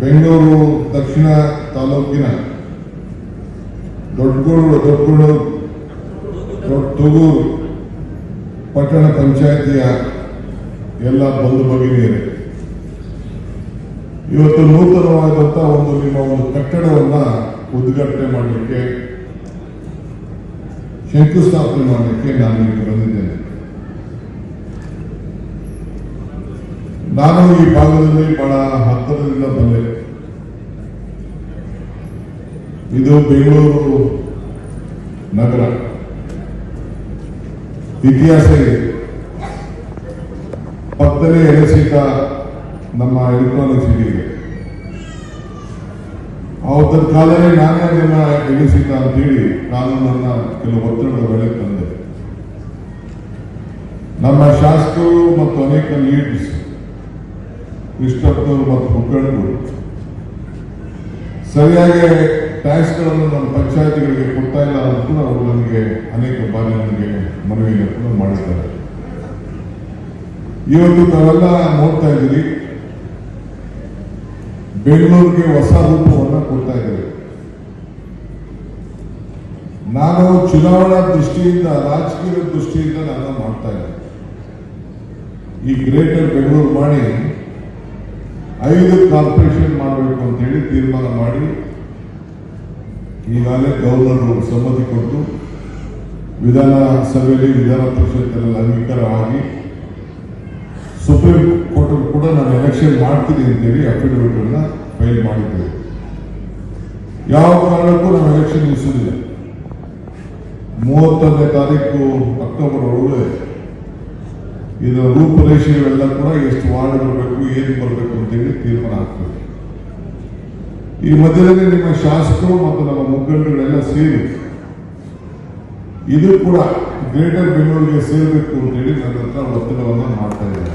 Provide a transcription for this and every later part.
ಬೆಂಗಳೂರು ದಕ್ಷಿಣ ತಾಲೂಕಿನ ದೊಡ್ಡಗೂಡು ತೊಗೂರು ಪಟ್ಟಣ ಪಂಚಾಯಿತಿಯ ಎಲ್ಲ ಬಂಧು ಭಗಿನಿಯರೇ, ಇವತ್ತು ನೂತನವಾದಂತಹ ನಿಮ್ಮ ಒಂದು ಕಟ್ಟಡವನ್ನ ಉದ್ಘಾಟನೆ ಮಾಡಲಿಕ್ಕೆ, ಶಂಕುಸ್ಥಾಪನೆ ಮಾಡಲಿಕ್ಕೆ ನಾನು ಇಲ್ಲಿ ಬಂದಿದ್ದೇನೆ. ನಾನು ಈ ಭಾಗದಲ್ಲಿ ಬಹಳ ಹತ್ತಿರದಿಂದ ಬಂದೆ. ಇದು ಬೆಂಗಳೂರು ನಗರ, ಇತಿಹಾಸ ಇದೆ. ಪಕ್ಕದಲ್ಲೇ ಎಲೆಸೀಟ ನಮ್ಮ ಎಲೆಕ್ಟ್ರಾನಿಕ್ ಸಿಟಿ ಇದೆ. ಅವತ್ತಿನ ಕಾಲದಲ್ಲಿ ನಾನೇ ಅದನ್ನ ಎಲೆಸೀಟ ಅಂತೇಳಿ ಕಾನೂನನ್ನ ಕೆಲವು ಒತ್ತಡದ ವೇಳೆ ತಂದೆ. ನಮ್ಮ ಶಾಸಕರು ಮತ್ತು ಅನೇಕ ಲೀಡ್ಸ್, ಕೃಷ್ಣಪ್ಪನವರು ಮತ್ತು ಮುಖಂಡರು ಸರಿಯಾಗಿ ಟ್ಯಾಕ್ಸ್ಗಳನ್ನು ನಮ್ಮ ಪಂಚಾಯತಿಗಳಿಗೆ ಕೊಡ್ತಾ ಇಲ್ಲ ಅಂತ ಕೂಡ ಅವರು ನನಗೆ ಅನೇಕ ಬಾರಿ ನನಗೆ ಮನವಿಯನ್ನು ಕೂಡ ಮಾಡಿದ್ದಾರೆ. ಇವತ್ತು ತಾವೆಲ್ಲ ನೋಡ್ತಾ ಇದ್ದೀರಿ, ಬೆಂಗಳೂರಿಗೆ ಹೊಸ ರೂಪವನ್ನು ಕೊಡ್ತಾ ಇದ್ದೇವೆ. ನಾನು ಚುನಾವಣಾ ದೃಷ್ಟಿಯಿಂದ, ರಾಜಕೀಯ ದೃಷ್ಟಿಯಿಂದ ನಾನು ಮಾಡ್ತಾ ಇದ್ದೇನೆ. ಈ ಗ್ರೇಟರ್ ಬೆಂಗಳೂರು ಮಾಡಿ 5 ಕಾರ್ಪೊರೇಷನ್ ಮಾಡಬೇಕು ಅಂತ ಹೇಳಿ ತೀರ್ಮಾನ ಮಾಡಿ ಈಗಾಗಲೇ ಗವರ್ನರ್ ಸಮ್ಮತಿ ಕೊಟ್ಟು ವಿಧಾನಸಭೆಯಲ್ಲಿ, ವಿಧಾನ ಪರಿಷತ್ತಲ್ಲಿ ಅಂಗೀಕಾರವಾಗಿ ಸುಪ್ರೀಂ ಕೋರ್ಟ್ ಕೂಡ ನಾನು ಎಲೆಕ್ಷನ್ ಮಾಡ್ತೀನಿ ಅಂತೇಳಿ ಅಫಿಡವಿಟ್ ಅನ್ನ ಫೈಲ್ ಮಾಡಿದ್ದೇವೆ. ಯಾವ ಕಾರಣಕ್ಕೂ ನಾವು ಎಲೆಕ್ಷನ್ ನಿಲ್ಲಿಸುವುದಿಲ್ಲ. 31ನೇ ತಾರೀಕು ಅಕ್ಟೋಬರ್ ಒಳಗೆ ಇದರ ರೂಪುರೇಷೆಗಳೆಲ್ಲ ಕೂಡ ಎಷ್ಟು ವಾರ್ಡ್ ಬರಬೇಕು, ಏನು ಬರಬೇಕು ಅಂತೇಳಿ ತೀರ್ಮಾನ ಆಗ್ತದೆ. ಈ ಮಧ್ಯದಲ್ಲಿ ನಿಮ್ಮ ಶಾಸಕರು ಮತ್ತು ನಮ್ಮ ಮುಖಂಡರುಗಳೆಲ್ಲ ಸೇರಿ ಇದು ಕೂಡ ಗ್ರೇಟರ್ ಬೆಂಗಳೂರಿಗೆ ಸೇರಬೇಕು ಅಂತೇಳಿ ನನ್ನ ಹತ್ರ ಒತ್ತಡವನ್ನು ಮಾಡ್ತಾ ಇದ್ದಾರೆ.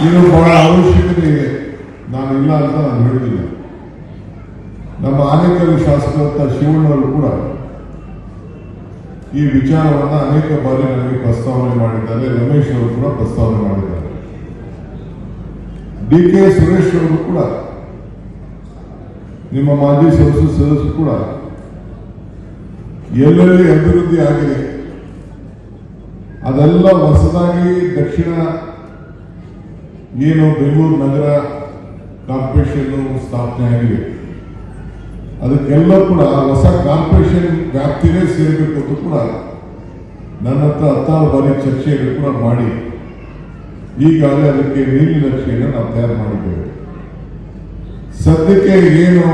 ಇದು ಬಹಳ ಅವಶ್ಯಕತೆ ಇದೆ, ನಾನು ಇಲ್ಲ ಅಂತ ನಾನು ಹೇಳುವುದಿಲ್ಲ. ನಮ್ಮ ಆನೇಕಲ್ ಶಾಸಕರಂತ ಶಿವಣ್ಣವರು ಕೂಡ ಈ ವಿಚಾರವನ್ನು ಅನೇಕ ಬಾರಿ ನನಗೆ ಪ್ರಸ್ತಾವನೆ ಮಾಡಿದ್ದಾರೆ. ರಮೇಶ್ ಅವರು ಕೂಡ ಪ್ರಸ್ತಾವನೆ ಮಾಡಿದ್ದಾರೆ. DK ಸುರೇಶ್ ಅವರು ಕೂಡ, ನಿಮ್ಮ ಮಾಜಿ ಸಂಸತ್ ಸದಸ್ಯರು ಕೂಡ ಎಲ್ಲೆಲ್ಲಿ ಅಭಿವೃದ್ಧಿ ಆಗಿದೆ ಅದೆಲ್ಲ ಹೊಸದಾಗಿ ದಕ್ಷಿಣ ಏನು ಬೆಂಗಳೂರು ನಗರ ಕಾರ್ಪೊರೇಷನ್ ಸ್ಥಾಪನೆ ಆಗಿದೆ, ಅದಕ್ಕೆಲ್ಲ ಕೂಡ ಹೊಸ ಕಾರ್ಪೊರೇಷನ್ ವ್ಯಾಪ್ತಿಯೇ ಸೇರಬೇಕು ಅಂತ ಕೂಡ ನನ್ನ ಹತ್ರ 16 ಬಾರಿ ಚರ್ಚೆಯನ್ನು ಕೂಡ ಮಾಡಿ ಈಗಾಗಲೇ ಅದಕ್ಕೆ ನೀಲನಕ್ಷೆಯನ್ನು ನಾವು ತಯಾರು ಮಾಡಿದ್ದೇವೆ. ಸದ್ಯಕ್ಕೆ ಏನು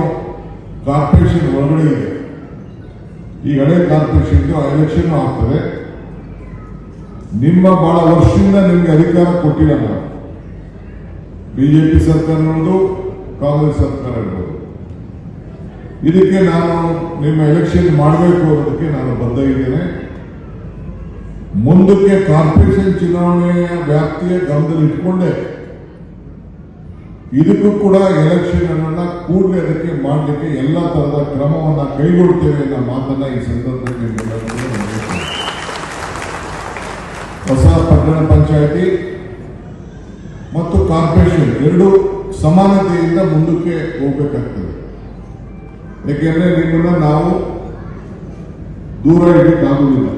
ಕಾರ್ಪೊರೇಷನ್ ಒಳಗಡೆ ಇದೆ, ಈ ಹಳೆ ಕಾರ್ಪೊರೇಷನ್ ಎಲೆಕ್ಷನ್ ಆಗ್ತದೆ. ನಿಮ್ಮ ಬಹಳ ವರ್ಷದಿಂದ ನಿಮಗೆ ಅಧಿಕಾರ ಕೊಟ್ಟಿಲ್ಲ ನಾವು, ಬಿಜೆಪಿ ಸರ್ಕಾರ ಇರ್ಬೋದು, ಕಾಂಗ್ರೆಸ್ ಸರ್ಕಾರ ಇರ್ಬೋದು. ಇದಕ್ಕೆ ನಾನು ನಿಮ್ಮ ಎಲೆಕ್ಷನ್ ಮಾಡಬೇಕು ಅನ್ನೋದಕ್ಕೆ ನಾನು ಬದ್ಧ ಇದ್ದೇನೆ. ಮುಂದಕ್ಕೆ ಕಾರ್ಪೊರೇಷನ್ ಚುನಾವಣೆಯ ವ್ಯಾಪ್ತಿಯ ಗಮನದಲ್ಲಿ ಇಟ್ಕೊಂಡೆ ಇದಕ್ಕೂ ಕೂಡ ಎಲೆಕ್ಷನ್ ಅನ್ನ ಕೂಡಲೇ ಅದಕ್ಕೆ ಮಾಡಲಿಕ್ಕೆ ಎಲ್ಲ ತರಹದ ಕ್ರಮವನ್ನು ಕೈಗೊಳ್ತೇವೆ ಅನ್ನೋ ಮಾತನ್ನ ಈ ಸಂದರ್ಭದಲ್ಲಿ ಹೊಸ ಪಟ್ಟಣ ಪಂಚಾಯಿತಿ ಮತ್ತು ಕಾರ್ಪೊರೇಷನ್ ಎರಡು ಸಮಾನತೆಯಿಂದ ಮುಂದಕ್ಕೆ ಹೋಗಬೇಕಾಗ್ತದೆ. ಯಾಕೆಂದ್ರೆ ನಿಮ್ಮನ್ನ ನಾವು ದೂರ ಇಡಲಿಕ್ಕಾಗುವುದಿಲ್ಲ.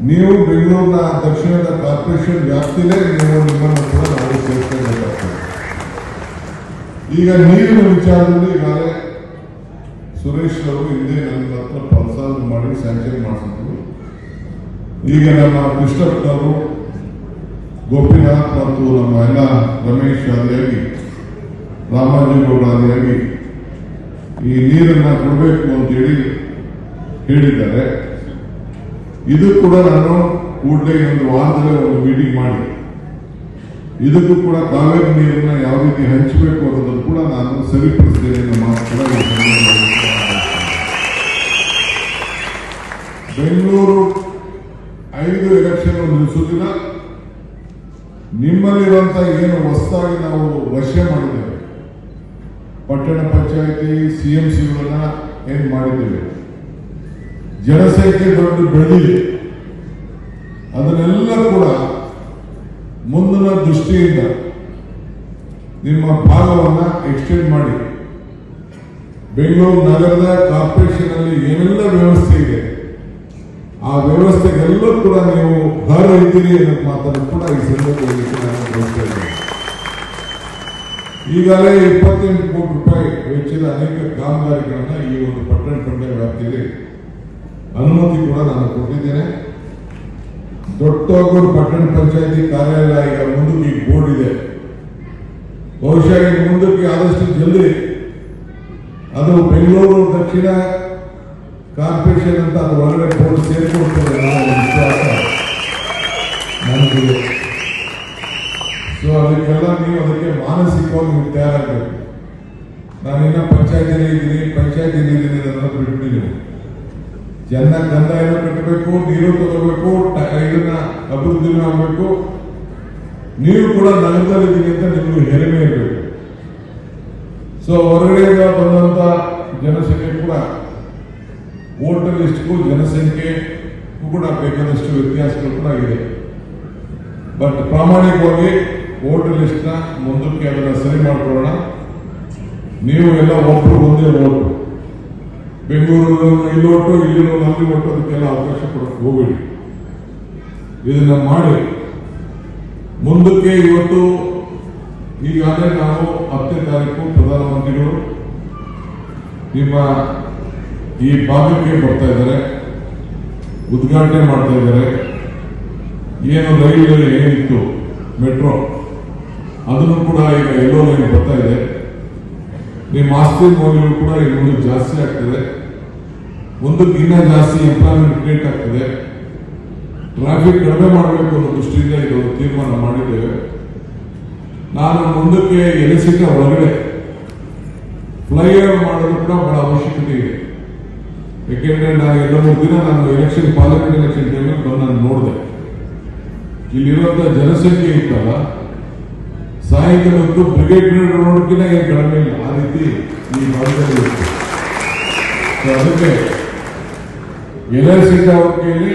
ನೀವು ಬೆಂಗಳೂರಿನ ದಕ್ಷಿಣದ ಕಾರ್ಪೊರೇಷನ್ ವ್ಯಾಪ್ತಿಯಲ್ಲೇ ನಿಮ್ಮನ್ನು ಕೂಡ ನಾವು ಸೇರಿಸಬೇಕಾಗ್ತದೆ. ಈಗ ನೀರಿನ ವಿಚಾರದಲ್ಲಿ ಈಗಾಗಲೇ ಸುರೇಶ್ ಅವರು ಹಿಂದೆ ನನ್ನ ಹತ್ರ ಪ್ರಸ್ತಾವನೆ ಮಾಡಿ ಸ್ಯಾಂಕ್ಷನ್ ಮಾಡಿಸಿದ್ರು. ಈಗ ನಮ್ಮ ಕೃಷ್ಣಪ್ಪನವರು, ಗೋಪಿನಾಥ್ ಮತ್ತು ನಮ್ಮ ಎಲ್ಲ ರಮೇಶ್ ಆದಿಯಾಗಿ, ರಾಮಾಜಿಗೌಡ ಆದಿಯಾಗಿ ಈ ನೀರನ್ನ ಕೊಡಬೇಕು ಅಂತೇಳಿ ಹೇಳಿದ್ದಾರೆ. ಇದು ಕೂಡ ನಾನು ಕೂಡಲೇ ಒಂದು ವಾರದಲ್ಲೇ ಒಂದು ಮೀಟಿಂಗ್ ಮಾಡಿ ಇದಕ್ಕೂ ಕೂಡ ಕಾವೇರಿ ನೀರನ್ನ ಯಾವ ರೀತಿ ಹಂಚಬೇಕು ಅನ್ನೋದನ್ನು ಕೂಡ ನಾನು ಸರಿಪಡಿಸಿದ್ದೇನೆ ಅನ್ನೋ ಮಾತು ಕೂಡ ಬೆಂಗಳೂರು 5 ಎಲೆಕ್ಷನ್ ನಿಲ್ಲಿಸುವುದಿಲ್ಲ. ನಿಮ್ಮಲ್ಲಿರುವಂತಹ ಏನು ಹೊಸದಾಗಿ ನಾವು ವಶ ಮಾಡಿದ್ದೇವೆ, ಪಟ್ಟಣ ಪಂಚಾಯಿತಿ CMCಗಳನ್ನ ಏನ್ ಮಾಡಿದ್ದೇವೆ, ಜನಸಂಖ್ಯೆ ದೊಡ್ಡ ಬೆಳೆದಿದೆ, ಅದನ್ನೆಲ್ಲ ಕೂಡ ಮುಂದಿನ ದೃಷ್ಟಿಯಿಂದ ನಿಮ್ಮ ಭಾಗವನ್ನ ಎಕ್ಸ್ಟೆಂಡ್ ಮಾಡಿ ಬೆಂಗಳೂರು ನಗರದ ಕಾರ್ಪೊರೇಷನ್ ಅಲ್ಲಿ ಏನೆಲ್ಲ ವ್ಯವಸ್ಥೆ ಇದೆ ಆ ವ್ಯವಸ್ಥೆಗೆಲ್ಲ ಕೂಡ ನೀವು ಹೊರ ಇದ್ದೀರಿ ಅನ್ನೋ ಮಾತನ್ನು ಕೂಡ ಈ ಸಂದರ್ಭದಲ್ಲಿ ನಾನು ಗಮನಿಸ್ತಾ ಇದ್ದೇನೆ. ಈಗಾಗಲೇ 28 ಕೋಟಿ ರೂಪಾಯಿ ವೆಚ್ಚದ ಅನೇಕ ಕಾಮಗಾರಿಗಳನ್ನ ಈ ಒಂದು ಪಟ್ಟಣ ಕಂಡ ವ್ಯಾಪ್ತಿಯಲ್ಲಿ ಅನುಮತಿ ಕೂಡ ನಾನು ಕೊಟ್ಟಿದ್ದೇನೆ. ದೊಡ್ಡಗೂರು ಪಟ್ಟಣ ಪಂಚಾಯತಿ ಕಾರ್ಯಾಲಯ ಈಗ ಮುಂದಕ್ಕೆ ಈ ಬೋರ್ಡ್ ಇದೆ. ಬಹುಶಃ ಈ ಮುಂದಕ್ಕೆ ಆದಷ್ಟು ಜಲ್ದಿ ಅದು ಬೆಂಗಳೂರು ದಕ್ಷಿಣ ಕಾರ್ಪೊರೇಷನ್ ಅಂತ ಅದು ಒಳಗಡೆ ಬೋರ್ಡ್ ಸೇರಿಕೊಡ್ತದೆ ಅನ್ನೋ ವಿಶ್ವಾಸ ನನಗಿದೆ. ಸೊ ಅದಕ್ಕೆಲ್ಲ ನೀವು ಅದಕ್ಕೆ ಮಾನಸಿಕವಾಗಿ ನೀವು ತಯಾರಾಗಬೇಕು. ನಾನಿನ್ನ ಪಂಚಾಯತಿಯಲ್ಲಿ ಇದ್ದೀನಿ ಅದನ್ನು ಬಿಟ್ಬಿಡಿ. ಚೆನ್ನಾಗಿ ಕಂದಾಯನೂ ಕಟ್ಟಬೇಕು, ನೀರು ತಗೋಬೇಕು, ಇದನ್ನ ಅಭಿವೃದ್ಧಿನೂ ಆಗಬೇಕು. ನೀವು ಕೂಡ ನಗರದಲ್ಲಿದ್ದೀನಿ ಅಂತ ನಿಮ್ಗೆ ಹೆಮ್ಮೆ ಇರಬೇಕು. ಸೊ ಹೊರಗಡೆಯಿಂದ ಬಂದಂತ ಜನಸಂಖ್ಯೆ ಕೂಡ ವೋಟರ್ ಲಿಸ್ಟ್ಗೂ ಜನಸಂಖ್ಯೆಗೂ ಕೂಡ ಬೇಕಾದಷ್ಟು ವ್ಯತ್ಯಾಸಗಳು ಕೂಡ ಇದೆ. ಬಟ್ ಪ್ರಾಮಾಣಿಕವಾಗಿ ವೋಟರ್ ಲಿಸ್ಟ್ ನ ಮುಂದಕ್ಕೆ ಅದನ್ನ ಸರಿ ಮಾಡ್ಕೊಳ್ಳೋಣ. ನೀವು ಎಲ್ಲ ಒಬ್ರು ಒಂದೇ ಓಟು, ಬೆಂಗಳೂರು ಇಲ್ಲಿ ಓಟು, ಇಲ್ಲಿರೋ ನಲ್ಲಿ ಓಟು, ಅದಕ್ಕೆಲ್ಲ ಅವಕಾಶ ಕೊಡಕ್ಕೆ ಹೋಗಬೇಡಿ. ಇದನ್ನ ಮಾಡಿ ಮುಂದಕ್ಕೆ ಇವತ್ತು ಈಗಾಗಲೇ ನಾವು 10ನೇ ತಾರೀಕು ಪ್ರಧಾನಮಂತ್ರಿಗಳು ನಿಮ್ಮ ಈ ಭಾಗಕ್ಕೆ ಬರ್ತಾ ಇದ್ದಾರೆ, ಉದ್ಘಾಟನೆ ಮಾಡ್ತಾ ಇದ್ದಾರೆ. ಏನು ರೈಲಲ್ಲಿ ಏನಿತ್ತು ಮೆಟ್ರೋ ಅದನ್ನು ಕೂಡ ಈಗ ಎಲ್ಲೋ ಲೈನ್ ಬರ್ತಾ ಇದೆ. ನಿಮ್ಮ ಆಸ್ತಿ ಮೌಲ್ಯಗಳು ಕೂಡ ಇನ್ನೂ ಜಾಸ್ತಿ ಆಗ್ತದೆ. ಒಂದಕ್ಕೆ ಇನ್ನೂ ಜಾಸ್ತಿ ಎಂಪ್ಲಾಯ್ಮೆಂಟ್ ಕ್ರಿಯೇಟ್ ಆಗ್ತದೆ. ಟ್ರಾಫಿಕ್ ಕಡಿಮೆ ಮಾಡಬೇಕು ಅನ್ನೋ ದೃಷ್ಟಿಯಿಂದ ಇದು ತೀರ್ಮಾನ ಮಾಡಿದ್ದೇವೆ. ನಾನು ಮುಂದಕ್ಕೆ ಎಲೆಸಿಟ ಒಳಗಡೆ ಫ್ಲೈಓವರ್ ಮಾಡೋದು ಕೂಡ ಬಹಳ ಅವಶ್ಯಕತೆ ಇದೆ. ಯಾಕೆಂದ್ರೆ ನಾನು 2-3 ದಿನ ನಾನು ಎಲೆಕ್ಷನ್ ಪಾರ್ಲಿಮೆಂಟ್ ಎಲೆಕ್ಷನ್ ಟೈಮಲ್ಲಿ ಬಂದು ನಾನು ನೋಡಿದೆ. ಇಲ್ಲಿರುವಂತಹ ಜನಸಂಖ್ಯೆ ಇತ್ತಲ್ಲ, ಸಾಯಂಕಾಲ ಹೊತ್ತು ಬ್ರಿಗೇಡ್ ರೋಡ್ಗಿನ ಏನು ಕಡಿಮೆ ಇಲ್ಲ. ಆ ರೀತಿ ಈ ಭಾಗದಲ್ಲಿ ಇತ್ತು. ಅದಕ್ಕೆ ಎಲೆಸಿಟ ಅವರಿಗೆ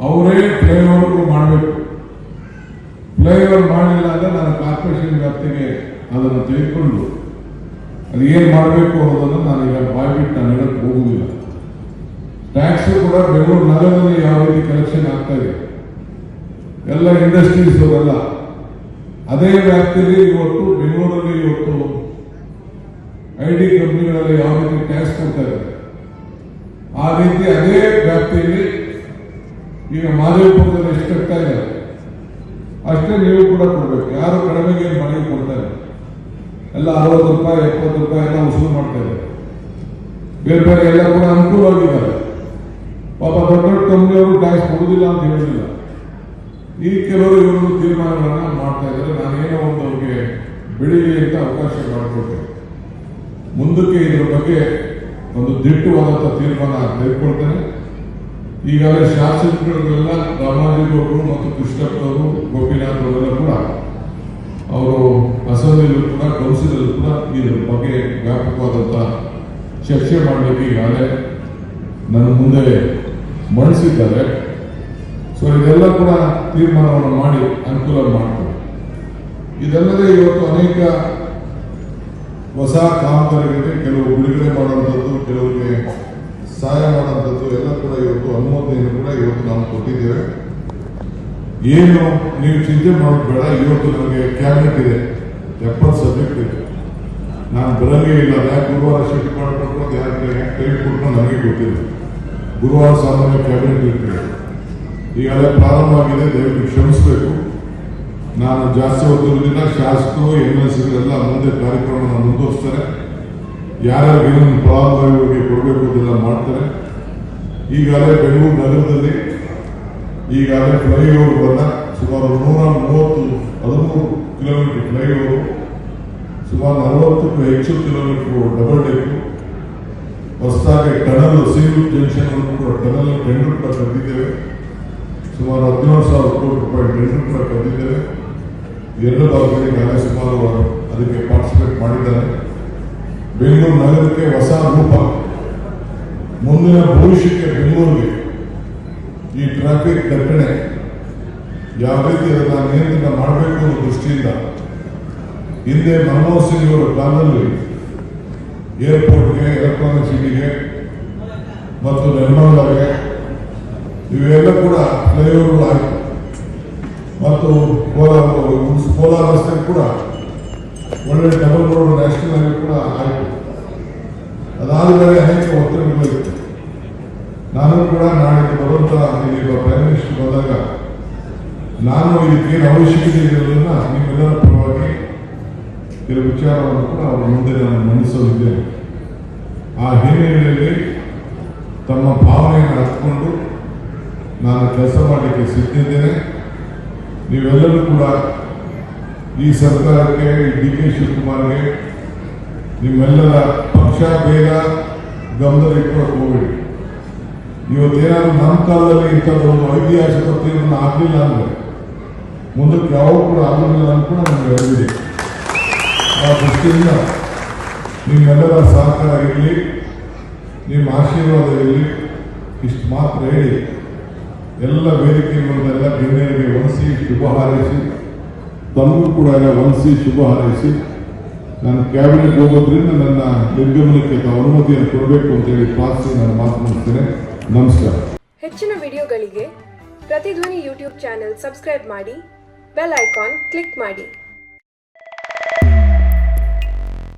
ಅವರೇ ಫ್ಲೈಓವರ್ ಮಾಡಬೇಕು. ಫ್ಲೈಓವರ್ ಮಾಡಲಿಲ್ಲ ಅಂದ್ರೆ ನಾನು ಕಾರ್ಪೊರೇಷನ್ ವ್ಯಾಪ್ತಿಗೆ ಅದನ್ನು ತೆಗೆದುಕೊಂಡು ಅದು ಏನು ಮಾಡಬೇಕು ಅನ್ನೋದನ್ನು ನಾನು ಈಗ ಬಾಯ್ಬಿಟ್ಟು ನಾನು ಹೇಳಕ್ಕೆ ಹೋಗುವುದಿಲ್ಲ. ಟ್ಯಾಕ್ಸ್ ಕೂಡ ಬೆಂಗಳೂರು ನಗರದಲ್ಲಿ ಯಾವ ರೀತಿ ಕಲೆಕ್ಷನ್ ಆಗ್ತಾ ಇದೆ, ಎಲ್ಲ ಇಂಡಸ್ಟ್ರೀಸ್ ಅವರೆಲ್ಲ ಅದೇ ವ್ಯಾಪ್ತಿಯಲ್ಲಿ ಇವತ್ತು ಬೆಂಗಳೂರಲ್ಲಿ ಇವತ್ತು ಐಟಿ ಕಂಪನಿಗಳಲ್ಲಿ ಯಾವ ರೀತಿ ಟ್ಯಾಕ್ಸ್ ಕೊಡ್ತಾ ಇದ್ದಾರೆ ಆ ರೀತಿ ಅದೇ ವ್ಯಾಪ್ತಿಯಲ್ಲಿ ಈಗ ಮಾದೇವಪುರದಲ್ಲಿ ಎಷ್ಟು ಕಟ್ತಾ ಇದ್ದಾರೆ ಅಷ್ಟೇ ನೀವು ಕೂಡ ಕೊಡ್ಬೇಕು. ಯಾರು ಕಡಿಮೆಗೆ ಮನೆಗೆ ಕೊಡ್ತಾ ಇಲ್ಲ, ಎಲ್ಲ 60 ರೂಪಾಯಿ 70 ರೂಪಾಯಿ ಎಲ್ಲ ವಸೂಲು ಮಾಡ್ತಾ ಇದ್ದಾರೆ. ಬೇರೆ ಬೇರೆ ಎಲ್ಲ ಕೂಡ ಅನುಕೂಲವಾಗಿದ್ದಾರೆ. ಪಾಪ ದೊಡ್ಡ ದೊಡ್ಡ ಕಂಪನಿಯವರು ಟ್ಯಾಕ್ಸ್ ಕೊಡುವುದಿಲ್ಲ ಅಂತ ಹೇಳೋದಿಲ್ಲ. ಈ ಕೆಲವರು ಇವರು ತೀರ್ಮಾನಗಳನ್ನ ಮಾಡ್ತಾ ಇದ್ದಾರೆ. ನಾನೇನೋ ಒಂದು ಅವ್ರಿಗೆ ಬೆಳೀಲಿ ಅಂತ ಅವಕಾಶ ಮಾಡಿಕೊಡ್ತೇನೆ. ಮುಂದಕ್ಕೆ ಇದರ ಬಗ್ಗೆ ಒಂದು ದಿಟ್ಟವಾದಂತಹ ತೀರ್ಮಾನ ತೆಗೆದುಕೊಳ್ತೇನೆ. ಈಗಾಗಲೇ ಶಾಸಕರುಗಳೆಲ್ಲ ರಾಮಾಜಿಗೌಡರು ಮತ್ತು ಕೃಷ್ಣಪ್ಪನವರು, ಗೋಪಿನಾಥ್ ಅವರೆಲ್ಲ ಕೂಡ ಅವರು ಅಸೆಂಬ್ಲಿಯಲ್ಲೂ ಕೂಡ ಕೌನ್ಸಿಲಲ್ಲೂ ಕೂಡ ಇದರ ಬಗ್ಗೆ ವ್ಯಾಪಕವಾದಂತಹ ಚರ್ಚೆ ಮಾಡಲಿಕ್ಕೆ ಈಗಾಗಲೇ ನನ್ನ ಮುಂದೆ ಮಂಡಿಸಿದ್ದಾರೆ. ಸೊ ಇದೆಲ್ಲ ಕೂಡ ತೀರ್ಮಾನವನ್ನು ಮಾಡಿ ಅನುಕೂಲ ಮಾಡ್ತಾರೆ. ಇದಲ್ಲದೆ ಇವತ್ತು ಅನೇಕ ಹೊಸ ಕಾಮಗಾರಿಗಳಿಗೆ ಕೆಲವು ಬಿಡುಗಡೆ ಮಾಡುವಂಥದ್ದು, ಕೆಲವರಿಗೆ ಸಹಾಯ ಮಾಡುವಂಥದ್ದು ಎಲ್ಲ ಕೂಡ ಇವತ್ತು ಅನುಮೋದನೆಯನ್ನು ಕೂಡ ಇವತ್ತು ನಾವು ಕೊಟ್ಟಿದ್ದೇವೆ. ಏನು ನೀವು ಚಿಂತೆ ಮಾಡೋದು ಬೇಡ. ಇವತ್ತು ನಮಗೆ ಕ್ಯಾಬಿನೆಟ್ ಇದೆ, 70 ಸಬ್ಜೆಕ್ಟ್ ಇದೆ. ನಾನು ಬರಂಗೇ ಇಲ್ಲ. ಯಾಕೆ ಗುರುವಾರ ಶಿಫ್ಟ್ ಮಾಡಿಕೊಂಡು ಯಾಕೆ ಕೈ ಕೊಟ್ಟು ನನಗೆ ಗೊತ್ತಿಲ್ಲ. ಗುರುವಾರ ಸಾಮಾನ್ಯ ಕ್ಯಾಬಿನೆಟ್ ಇರ್ತದೆ. ಈಗಾಗಲೇ ಪ್ರಾರಂಭ ಆಗಿದೆ, ದಯವಿಟ್ಟು ಕ್ಷಮಿಸಬೇಕು. ನಾನು ಜಾಸ್ತಿ ಹೊತ್ತಿರೋದ್ರಿಂದ ಶಾಸಕರು MLCಗಳೆಲ್ಲ ಮುಂದೆ ಕಾರ್ಯಕ್ರಮವನ್ನು ಮುಂದುವರಿಸ್ತಾರೆ. ಯಾರ್ಯಾರು ಏನೇನು ಫಲಾನುಭವಿಗಳಿಗೆ ಕೊಡಬೇಕು ಅದೆಲ್ಲ ಮಾಡ್ತಾರೆ. ಈಗಾಗಲೇ ಬೆಂಗಳೂರು ನಗರದಲ್ಲಿ ಈಗಾಗಲೇ ಫ್ಲೈಓವರ್ ಬಂದ ಸುಮಾರು 113 ಕಿಲೋಮೀಟರ್ ಫ್ಲೈಓವರ್, ಸುಮಾರು 40ಕ್ಕೂ ಹೆಚ್ಚು ಕಿಲೋಮೀಟರ್ ಡಬಲ್ ಡೆಕ್, ಹೊಸದಾಗಿ ಟನಲ್ ಸಿಂಗಲ್ ಜಂಕ್ಷನ್ ಕೂಡ ಟನಲ್ ಟೆಂಡರ್ ಕೂಡ ಕರೆದಿದ್ದೇವೆ. ಸುಮಾರು 17,000 ಕೋಟಿ ರೂಪಾಯಿ ಟೆಂಡರ್ ಕೂಡ ಕರೆದಿದ್ದೇವೆ. 2 ಭಾಗಗಳಿಗೆ ಸುಮಾರು ಅದಕ್ಕೆ ಪಾರ್ಟಿಸಿಪೇಟ್ ಮಾಡಿದ್ದಾರೆ. ಬೆಂಗಳೂರು ನಗರಕ್ಕೆ ಹೊಸ ರೂಪ, ಮುಂದಿನ ಭವಿಷ್ಯಕ್ಕೆ ಬೆಂಗಳೂರಿಗೆ ಈ ಟ್ರಾಫಿಕ್ ದಟ್ಟಣೆ ಯಾವ ರೀತಿ ಅದನ್ನು ನಿಯಂತ್ರಣ ಮಾಡಬೇಕು ಅನ್ನೋ ದೃಷ್ಟಿಯಿಂದ ಹಿಂದೆ ಮನಮೋಹನ್ ಸಿಂಗ್ ಅವರ ಕಾಲದಲ್ಲಿ ಏರ್ಪೋರ್ಟ್ಗೆ, ಎಲೆಕ್ಟ್ರಾನಿಕ್ ಸಿಟಿಗೆ ಮತ್ತು ನಿರ್ಮಲಾಗೆ ಇವೆಲ್ಲ ಕೂಡ ಫ್ಲೈಓವರ್ಗಳು ಆಯಿತು. ಮತ್ತು ಕೋಲಾರ ರಸ್ತೆ ಕೂಡ ಒಳ್ಳೆ ಡಬಲ್ ರೋಡ್ ನ್ಯಾಷನಲ್ ಹೈವೇ ಕೂಡ ಆಯಿತು. ಅದಾದಮೇಲೆ ಅನೇಕ ಒತ್ತಡಗಳಿತ್ತು. ನಾನು ಕೂಡ ನಾಳೆ ಬರುವಂತ ಈಗ ಪ್ರೈಮ್ ಮಿನಿಸ್ಟರ್ ಬಂದಾಗ ನಾನು ಇದಕ್ಕೇನು ಅವಶ್ಯಕತೆ ಇದೆ ಅನ್ನೋದನ್ನ ನಿಮ್ಮೆಲ್ಲರ ಪರವಾಗಿ ಕೆಲವು ವಿಚಾರವನ್ನು ಕೂಡ ಅವರ ಮುಂದೆ ನಾನು ಮಂಡಿಸಲಿದ್ದೇನೆ. ಆ ಹಿನ್ನೆಲೆಯಲ್ಲಿ ತಮ್ಮ ಭಾವನೆಯನ್ನು ಅರ್ಥಕೊಂಡು ನಾನು ಕೆಲಸ ಮಾಡಲಿಕ್ಕೆ ಸಿದ್ಧಿದ್ದೇನೆ. ನೀವೆಲ್ಲರೂ ಕೂಡ ಈ ಸರ್ಕಾರಕ್ಕೆ, ಡಿ ಕೆ ಶಿವಕುಮಾರ್ಗೆ ನಿಮ್ಮೆಲ್ಲರ ಪಕ್ಷ ಬೇಗ ಗಮನದಲ್ಲಿಟ್ಟುಕೊಳ್ಳಕ್ಕೆ ಹೋಗಬೇಡಿ. ಇವತ್ತೇನಾದ್ರು ನಮ್ಮ ಕಾಲದಲ್ಲಿ ಇಂಥದ್ದು ಒಂದು ಐತಿಹಾಸಿಕ ತೀರ್ಮಾನ ಆಗಲಿಲ್ಲ ಅಂದರೆ ಮುಂದಕ್ಕೆ ಯಾವ ಕೂಡ ಆಗಲಿಲ್ಲ ಅಂತ ಕೂಡ ನಮಗೆ ಅರಿವಿದೆ. ಆ ದೃಷ್ಟಿಯಿಂದ ನಿಮ್ಮೆಲ್ಲರ ಸಹಕಾರ ಇರಲಿ, ನಿಮ್ಮ ಆಶೀರ್ವಾದ ಇರಲಿ. ಇಷ್ಟು ಮಾತ್ರ ಹೇಳಿ ಎಲ್ಲ ವೇದಿಕೆಗಳನ್ನೆಲ್ಲ ಗಣ್ಯರಿಗೆ ವಂದಿಸಿ ಶುಭ ಹಾರೈಸಿ, ತಮಗೂ ಕೂಡ ಎಲ್ಲ ವಂದಿಸಿ ಶುಭ ಹಾರೈಸಿ, ನಾನು ಕ್ಯಾಬಿನೆಟ್ ಹೋಗೋದ್ರಿಂದ ನನ್ನ ನಿರ್ಗಮನಕ್ಕೆ ತಾವು ಅನುಮತಿಯನ್ನು ಕೊಡಬೇಕು ಅಂತೇಳಿ ಪ್ರಾರ್ಥಿಸಿ ನಾನು ಮಾತನಾಡ್ತೇನೆ. ನಮಸ್ಕಾರ. ಹೆಚ್ಚಿನ ವಿಡಿಯೋಗಳಿಗೆ ಪ್ರತಿಧ್ವನಿ ಯೂಟ್ಯೂಬ್ ಚಾನೆಲ್ ಸಬ್ಸ್ಕ್ರೈಬ್ ಮಾಡಿ, ಬೆಲ್ ಐಕಾನ್ ಕ್ಲಿಕ್ ಮಾಡಿ.